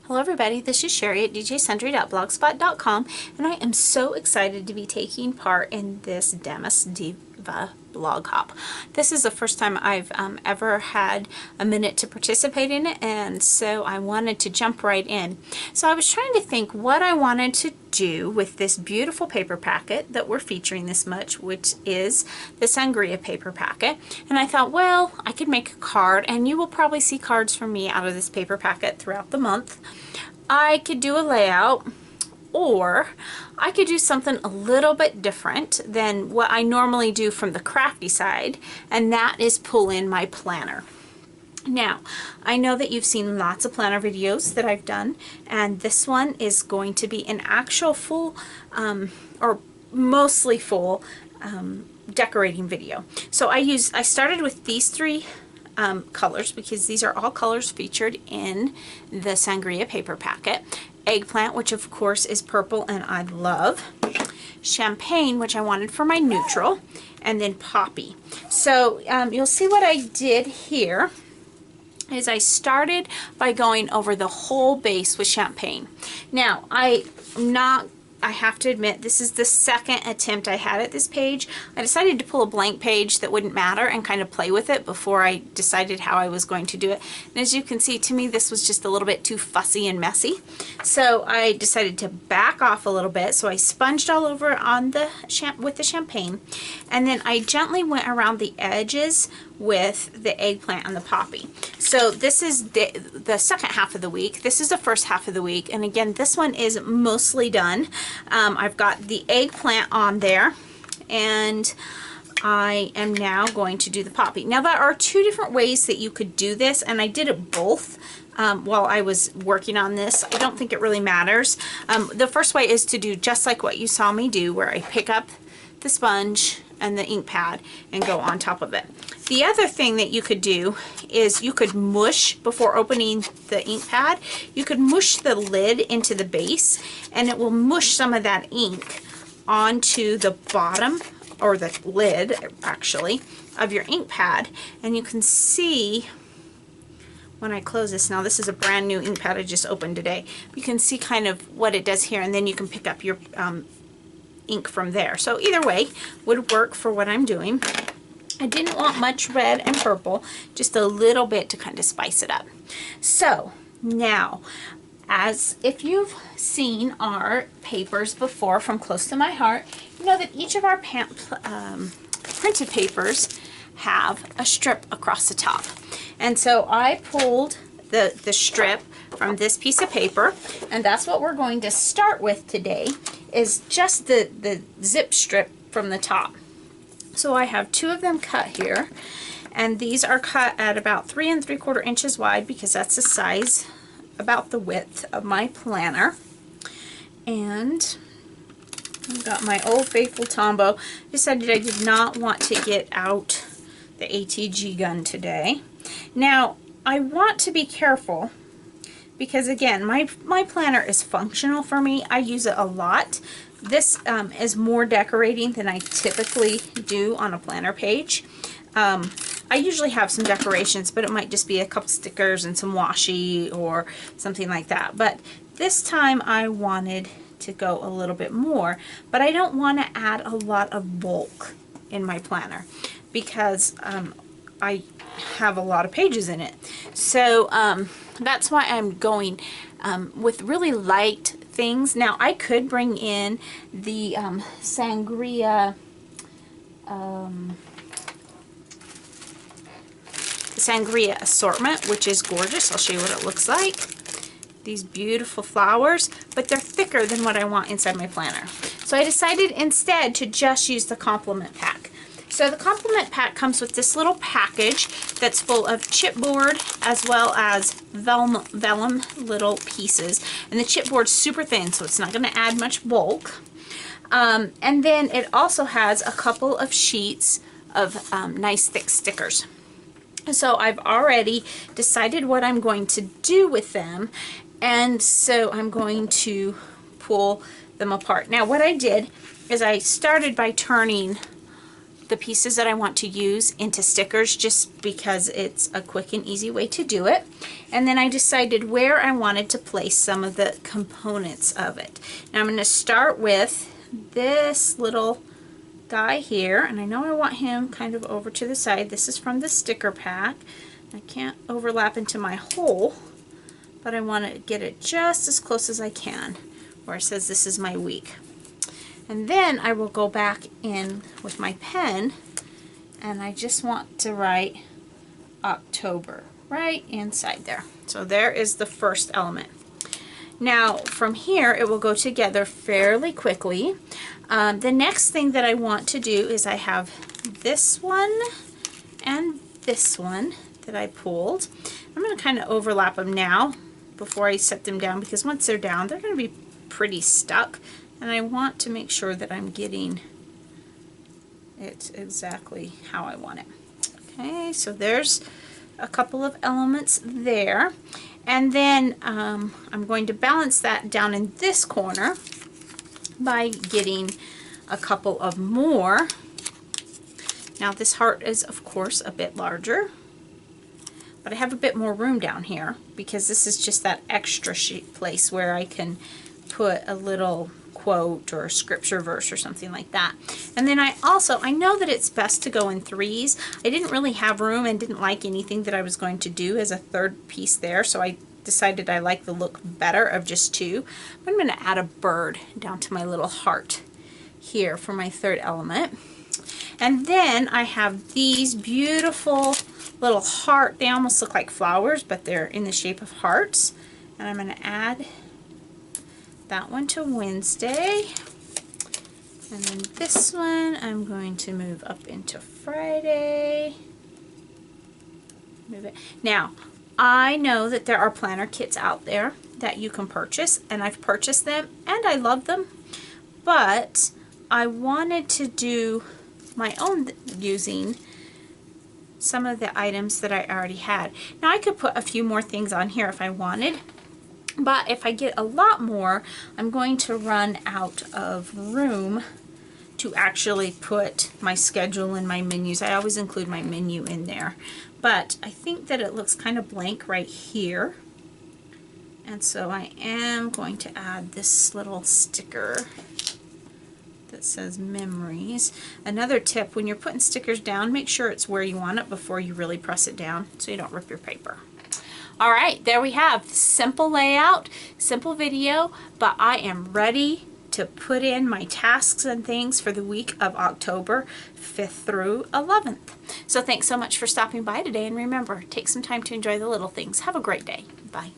Hello everybody, this is Cheri at djsundry.blogspot.com, and I am so excited to be taking part in this Damask Diva Bloghop. This is the first time I've ever had a minute to participate in it, and so I wanted to jump right in. So I was trying to think what I wanted to do with this beautiful paper packet that we're featuring this much, which is the Sangria paper packet. And I thought, well, I could make a card, and you will probably see cards from me out of this paper packet throughout the month. I could do a layout, or I could do something a little bit different than what I normally do from the crafty side, and that is pull in my planner. Now, I know that you've seen lots of planner videos that I've done, and this one is going to be an actual full, or mostly full, decorating video. So I started with these three colors because these are all colors featured in the Sangria paper packet. Eggplant, which of course is purple and I love. Champagne, which I wanted for my neutral, and then poppy. So you'll see what I did here is I started by going over the whole base with champagne. Now, I have to admit, this is the second attempt I had at this page. I decided to pull a blank page that wouldn't matter and kind of play with it before I decided how I was going to do it. And as you can see, to me, this was just a little bit too fussy and messy. So I decided to back off a little bit. So I sponged all over on with the champagne. And then I gently went around the edges with the eggplant and the poppy. So this is the second half of the week. This is the first half of the week. And again, this one is mostly done. I've got the eggplant on there, and I am now going to do the poppy. Now there are two different ways that you could do this, and I did it both while I was working on this. I don't think it really matters. The first way is to do just like what you saw me do, where I pick up the sponge and the ink pad and go on top of it. The other thing that you could do is you could mush, before opening the ink pad, you could mush the lid into the base, and it will mush some of that ink onto the bottom, or the lid actually, of your ink pad. And you can see when I close this, now this is a brand new ink pad I just opened today, you can see kind of what it does here, and then you can pick up your ink from there. So either way would work for what I'm doing. I didn't want much red and purple, just a little bit to kind of spice it up. So now, as if you've seen our papers before from Close to My Heart, you know that each of our printed papers have a strip across the top. And so I pulled the strip from this piece of paper, and that's what we're going to start with today, is just the zip strip from the top. So I have two of them cut here, and these are cut at about 3 3/4 inches wide because that's the size, about the width of my planner. And I've got my old faithful Tombow. Decided I did not want to get out the ATG gun today. Now I want to be careful because again, my planner is functional for me. I use it a lot. This is more decorating than I typically do on a planner page. I usually have some decorations, but it might just be a couple stickers and some washi or something like that. But this time I wanted to go a little bit more, but I don't want to add a lot of bulk in my planner because I have a lot of pages in it. So that's why I'm going with really light things. Now I could bring in the Sangria assortment, which is gorgeous. I'll show you what it looks like. These beautiful flowers, but they're thicker than what I want inside my planner. So I decided instead to just use the complement pack. So the complement pack comes with this little package that's full of chipboard as well as vellum little pieces. And the chipboard's super thin, so it's not going to add much bulk. And then it also has a couple of sheets of nice thick stickers. So I've already decided what I'm going to do with them, and so I'm going to pull them apart. Now what I did is I started by turning the pieces that I want to use into stickers just because it's a quick and easy way to do it. And then I decided where I wanted to place some of the components of it. Now I'm going to start with this little guy here, and I know I want him kind of over to the side. This is from the sticker pack. I can't overlap into my hole, but I want to get it just as close as I can where it says this is my week. And then I will go back in with my pen and I just want to write October right inside there. So there is the first element. Now from here it will go together fairly quickly. The next thing that I want to do is I have this one and this one that I pulled. I'm going to kind of overlap them now before I set them down, because once they're down they're going to be pretty stuck. And I want to make sure that I'm getting it exactly how I want it. Okay, so there's a couple of elements there. And then I'm going to balance that down in this corner by getting a couple of more. Now this heart is of course a bit larger, but I have a bit more room down here because this is just that extra sheet place where I can put a little quote or a scripture verse or something like that. And then I know that it's best to go in threes. I didn't really have room and didn't like anything that I was going to do as a third piece there, so I decided I like the look better of just two. I'm going to add a bird down to my little heart here for my third element. And then I have these beautiful little heart. They almost look like flowers, but they're in the shape of hearts. And I'm going to add that one to Wednesday, and then this one I'm going to move up into Friday. Move it. Now I know that there are planner kits out there that you can purchase, and I've purchased them and I love them, but I wanted to do my own using some of the items that I already had. Now I could put a few more things on here if I wanted, but if I get a lot more, I'm going to run out of room to actually put my schedule and my menus. I always include my menu in there, but I think that it looks kind of blank right here, and so I am going to add this little sticker that says memories. Another tip, when you're putting stickers down, make sure it's where you want it before you really press it down so you don't rip your paper. All right, there we have simple layout, simple video, but I am ready to put in my tasks and things for the week of October 5th through 11th. So thanks so much for stopping by today, and remember, take some time to enjoy the little things. Have a great day. Bye.